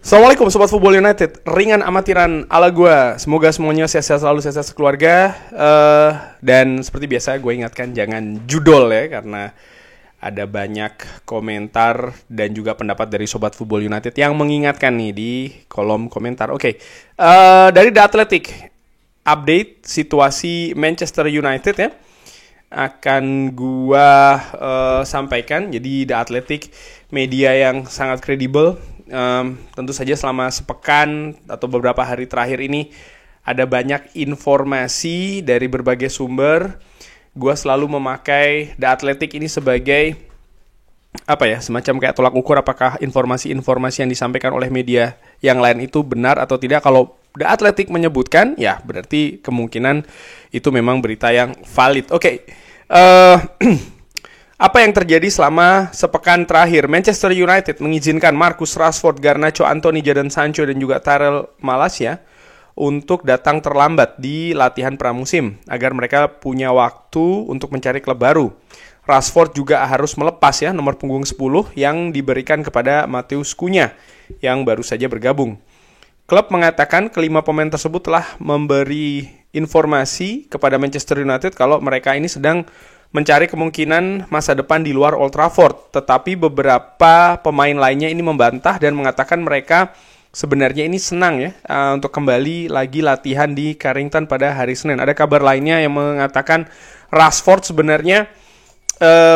Assalamualaikum Sobat Football United. Ringan amatiran ala gue. Semoga semuanya sehat-sehat selalu, sehat-sehat sekeluarga. Dan seperti biasa gue ingatkan jangan judol ya, karena ada banyak komentar dan juga pendapat dari Sobat Football United yang mengingatkan nih di kolom komentar. Oke. Dari The Athletic, update situasi Manchester United ya, akan gua sampaikan. Jadi The Athletic, media yang sangat kredibel. Tentu saja selama sepekan atau beberapa hari terakhir ini ada banyak informasi dari berbagai sumber. Gua selalu memakai The Athletic ini sebagai semacam kayak tolak ukur apakah informasi-informasi yang disampaikan oleh media yang lain itu benar atau tidak. Kalau The Athletic menyebutkan, ya berarti kemungkinan itu memang berita yang valid. Oke. Apa yang terjadi selama sepekan terakhir? Manchester United mengizinkan Marcus Rashford, Garnacho, Anthony, Jadon Sancho, dan juga Tyrell Malacia untuk datang terlambat di latihan pramusim agar mereka punya waktu untuk mencari klub baru. Rashford juga harus melepas ya nomor punggung 10 yang diberikan kepada Matheus Cunha yang baru saja bergabung. Klub mengatakan kelima pemain tersebut telah memberi informasi kepada Manchester United kalau mereka ini sedang mencari kemungkinan masa depan di luar Old Trafford. Tetapi beberapa pemain lainnya ini membantah dan mengatakan mereka sebenarnya ini senang ya untuk kembali lagi latihan di Carrington pada hari Senin. Ada kabar lainnya yang mengatakan Rashford sebenarnya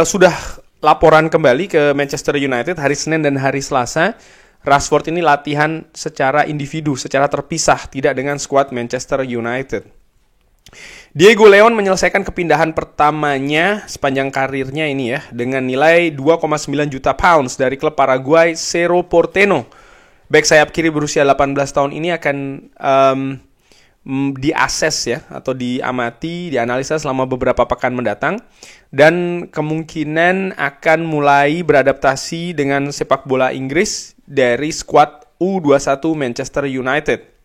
sudah laporan kembali ke Manchester United hari Senin dan hari Selasa. Rashford ini latihan secara individu, secara terpisah, tidak dengan skuad Manchester United. Diego Leon menyelesaikan kepindahan pertamanya sepanjang karirnya ini ya, dengan nilai 2,9 juta pounds dari klub Paraguay Cerro Porteño. Bek sayap kiri berusia 18 tahun ini akan diakses ya, atau diamati, dianalisa selama beberapa pekan mendatang, dan kemungkinan akan mulai beradaptasi dengan sepak bola Inggris dari skuad U21 Manchester United.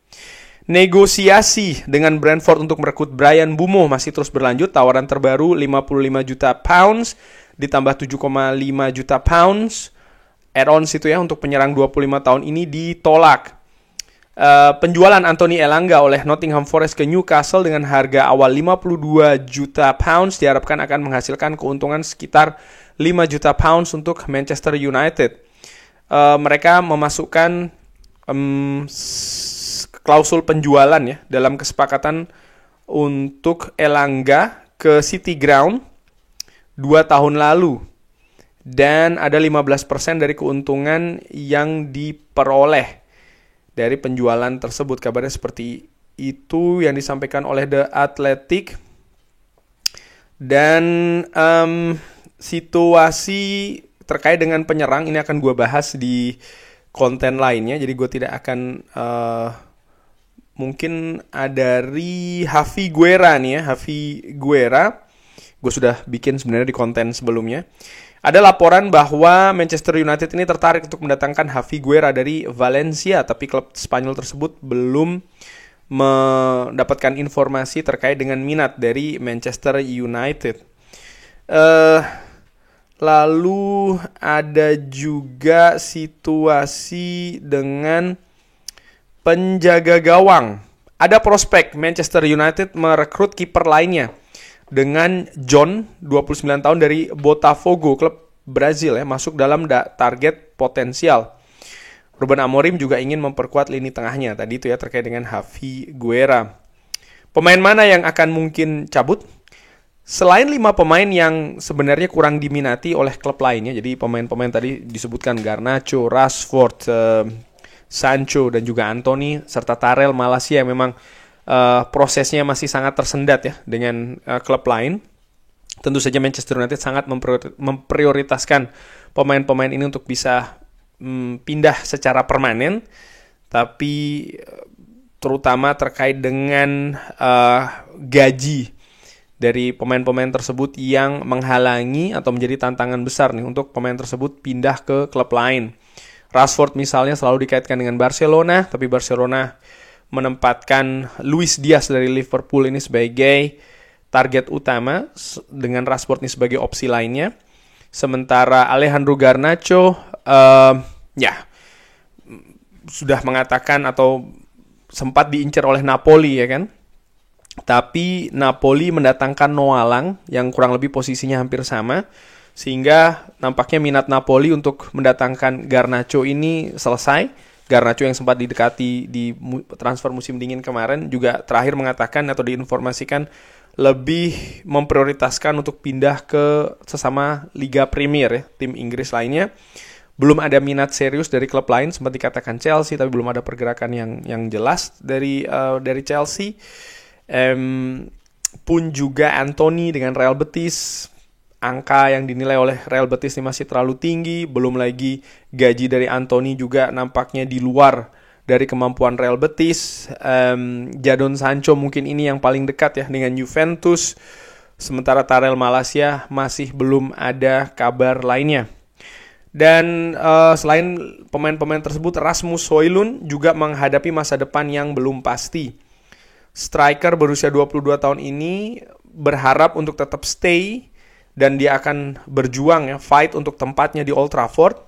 Negosiasi dengan Brentford untuk merekrut Bryan Mbeumo masih terus berlanjut. Tawaran terbaru 55 juta pounds ditambah 7,5 juta pounds add-ons itu ya untuk penyerang 25 tahun ini ditolak. Penjualan Anthony Elanga oleh Nottingham Forest ke Newcastle dengan harga awal 52 juta pounds diharapkan akan menghasilkan keuntungan sekitar 5 juta pounds untuk Manchester United. Mereka memasukkan klausul penjualan ya dalam kesepakatan untuk Elanga ke City Ground 2 tahun lalu, dan ada 15% dari keuntungan yang diperoleh dari penjualan tersebut. Kabarnya seperti itu yang disampaikan oleh The Athletic. Dan situasi terkait dengan penyerang ini akan gue bahas di konten lainnya, jadi gue tidak akan mungkin dari Javi Guerra nih ya. Javi Guerra gue sudah bikin sebenarnya di konten sebelumnya. Ada laporan bahwa Manchester United ini tertarik untuk mendatangkan Javi Guerra dari Valencia, tapi klub Spanyol tersebut belum mendapatkan informasi terkait dengan minat dari Manchester United. Lalu ada juga situasi dengan penjaga gawang. Ada prospek Manchester United merekrut kiper lainnya dengan John, 29 tahun dari Botafogo, klub Brazil ya, masuk dalam target potensial. Ruben Amorim juga ingin memperkuat lini tengahnya. Tadi itu ya terkait dengan Javi Guerra. Pemain mana yang akan mungkin cabut? Selain 5 pemain yang sebenarnya kurang diminati oleh klub lainnya, jadi pemain-pemain tadi disebutkan Garnacho, Rashford, Sancho, dan juga Anthony, serta Tyrell Malacia yang memang prosesnya masih sangat tersendat ya dengan klub lain. Tentu saja Manchester United sangat memprioritaskan pemain-pemain ini untuk bisa pindah secara permanen, tapi terutama terkait dengan gaji dari pemain-pemain tersebut yang menghalangi atau menjadi tantangan besar nih untuk pemain tersebut pindah ke klub lain. Rashford misalnya selalu dikaitkan dengan Barcelona, tapi Barcelona menempatkan Luis Diaz dari Liverpool ini sebagai target utama, dengan Rashford ini sebagai opsi lainnya. Sementara Alejandro Garnacho sudah mengatakan atau sempat diincar oleh Napoli ya kan. Tapi Napoli mendatangkan Noah Lang yang kurang lebih posisinya hampir sama, sehingga nampaknya minat Napoli untuk mendatangkan Garnacho ini selesai. Garnacho yang sempat didekati di transfer musim dingin kemarin juga terakhir mengatakan atau diinformasikan lebih memprioritaskan untuk pindah ke sesama Liga Premier ya, tim Inggris lainnya. Belum ada minat serius dari klub lain, sempat dikatakan Chelsea, tapi belum ada pergerakan yang jelas dari Chelsea. Pun juga Anthony dengan Real Betis, angka yang dinilai oleh Real Betis ini masih terlalu tinggi. Belum lagi gaji dari Anthony juga nampaknya di luar dari kemampuan Real Betis. Jadon Sancho mungkin ini yang paling dekat ya dengan Juventus. Sementara Tarel Malaysia masih belum ada kabar lainnya. Dan selain pemain-pemain tersebut, Rasmus Højlund juga menghadapi masa depan yang belum pasti. Striker berusia 22 tahun ini berharap untuk tetap stay dan dia akan berjuang ya, fight untuk tempatnya di Old Trafford.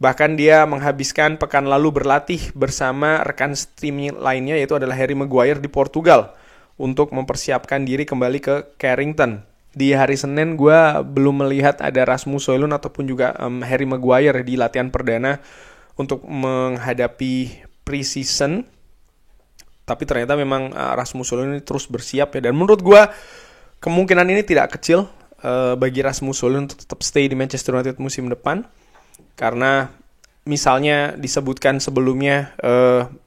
Bahkan dia menghabiskan pekan lalu berlatih bersama rekan tim lainnya yaitu adalah Harry Maguire di Portugal untuk mempersiapkan diri kembali ke Carrington. Di hari Senin gue belum melihat ada Rasmus Højlund ataupun juga Harry Maguire di latihan perdana untuk menghadapi pre-season. Tapi ternyata memang Rasmus Højlund ini terus bersiap ya. Dan menurut gue kemungkinan ini tidak kecil bagi Rasmus Højlund untuk tetap stay di Manchester United musim depan. Karena misalnya disebutkan sebelumnya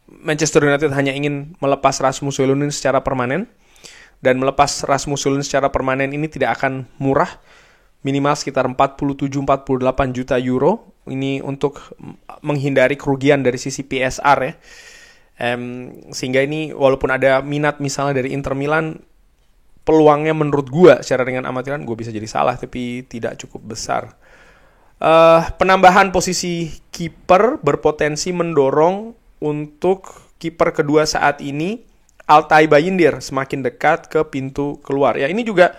Manchester United hanya ingin melepas Rasmus Højlund ini secara permanen. Dan melepas Rasmus Højlund secara permanen ini tidak akan murah. Minimal sekitar 47-48 juta euro. Ini untuk menghindari kerugian dari sisi PSR ya. Sehingga ini walaupun ada minat misalnya dari Inter Milan, peluangnya menurut gue secara dengan amatiran, gue bisa jadi salah tapi tidak cukup besar. Penambahan posisi kiper berpotensi mendorong untuk kiper kedua saat ini Altay Bayindir semakin dekat ke pintu keluar. Ya ini juga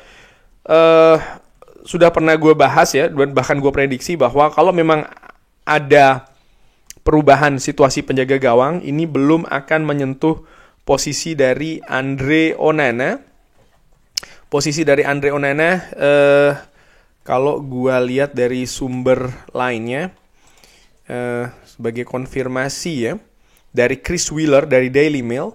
sudah pernah gue bahas ya, dan bahkan gue prediksi bahwa kalau memang ada perubahan situasi penjaga gawang, ini belum akan menyentuh posisi dari Andre Onana. Posisi dari Andre Onana, kalau gue lihat dari sumber lainnya, sebagai konfirmasi ya, dari Chris Wheeler dari Daily Mail,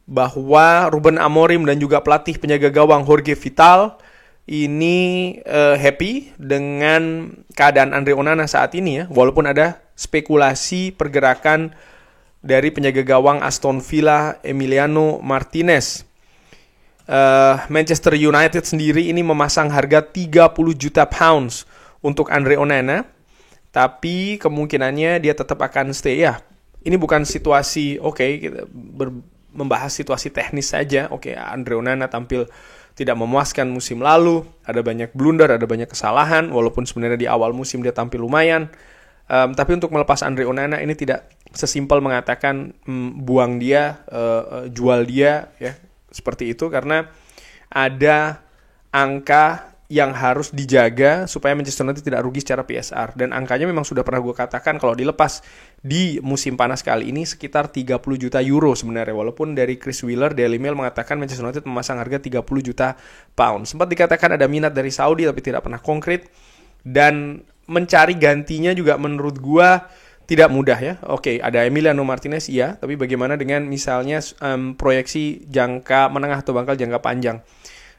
bahwa Ruben Amorim dan juga pelatih penjaga gawang Jorge Vital ini happy dengan keadaan Andre Onana saat ini ya, walaupun ada spekulasi pergerakan dari penjaga gawang Aston Villa Emiliano Martinez. Manchester United sendiri ini memasang harga 30 juta pounds untuk Andre Onana, tapi kemungkinannya dia tetap akan stay ya. Ini bukan situasi kita membahas situasi teknis saja. Andre Onana tampil tidak memuaskan musim lalu, ada banyak blunder, ada banyak kesalahan, walaupun sebenarnya di awal musim dia tampil lumayan. Tapi untuk melepas Andre Onana ini tidak sesimpel mengatakan buang dia, jual dia ya, seperti itu, karena ada angka yang harus dijaga supaya Manchester United tidak rugi secara PSR. Dan angkanya memang sudah pernah gue katakan kalau dilepas di musim panas kali ini sekitar 30 juta euro sebenarnya. Walaupun dari Chris Wheeler, Daily Mail mengatakan Manchester United memasang harga 30 juta pound. Sempat dikatakan ada minat dari Saudi tapi tidak pernah konkret. Dan mencari gantinya juga menurut gue tidak mudah ya. Ada Emiliano Martinez iya, tapi bagaimana dengan misalnya proyeksi jangka menengah atau bahkan jangka panjang.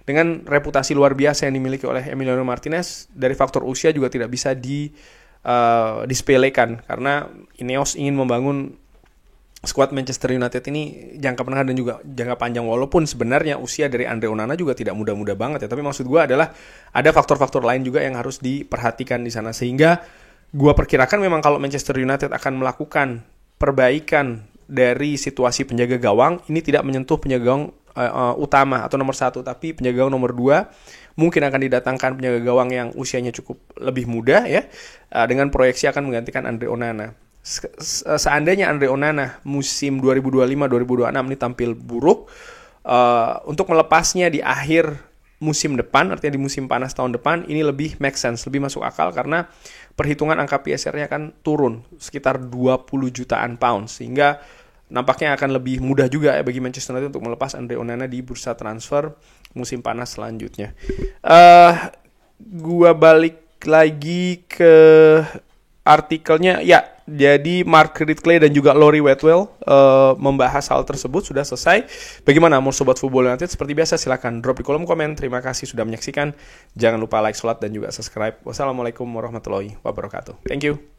Dengan reputasi luar biasa yang dimiliki oleh Emiliano Martinez, dari faktor usia juga tidak bisa disepelekan, karena Ineos ingin membangun skuad Manchester United ini jangka menengah dan juga jangka panjang, walaupun sebenarnya usia dari Andre Onana juga tidak muda-muda banget ya, tapi maksud gue adalah ada faktor-faktor lain juga yang harus diperhatikan di sana, sehingga gue perkirakan memang kalau Manchester United akan melakukan perbaikan dari situasi penjaga gawang, ini tidak menyentuh penjaga gawang utama atau nomor 1, tapi penjaga gawang nomor 2 mungkin akan didatangkan penjaga gawang yang usianya cukup lebih muda ya, dengan proyeksi akan menggantikan Andre Onana. Seandainya Andre Onana musim 2025-2026 ini tampil buruk, untuk melepasnya di akhir musim depan, artinya di musim panas tahun depan, ini lebih make sense, lebih masuk akal karena perhitungan angka PSR-nya akan turun sekitar 20 jutaan pounds, sehingga nampaknya akan lebih mudah juga ya bagi Manchester United untuk melepas Andre Onana di bursa transfer musim panas selanjutnya. Gua balik lagi ke artikelnya, ya. Jadi Mark Ridley dan juga Laurie Whitwell membahas hal tersebut sudah selesai. Bagaimana menurut Sobat Football United? Seperti biasa silahkan drop di kolom komen. Terima kasih sudah menyaksikan. Jangan lupa like, share, dan juga subscribe. Wassalamualaikum warahmatullahi wabarakatuh. Thank you.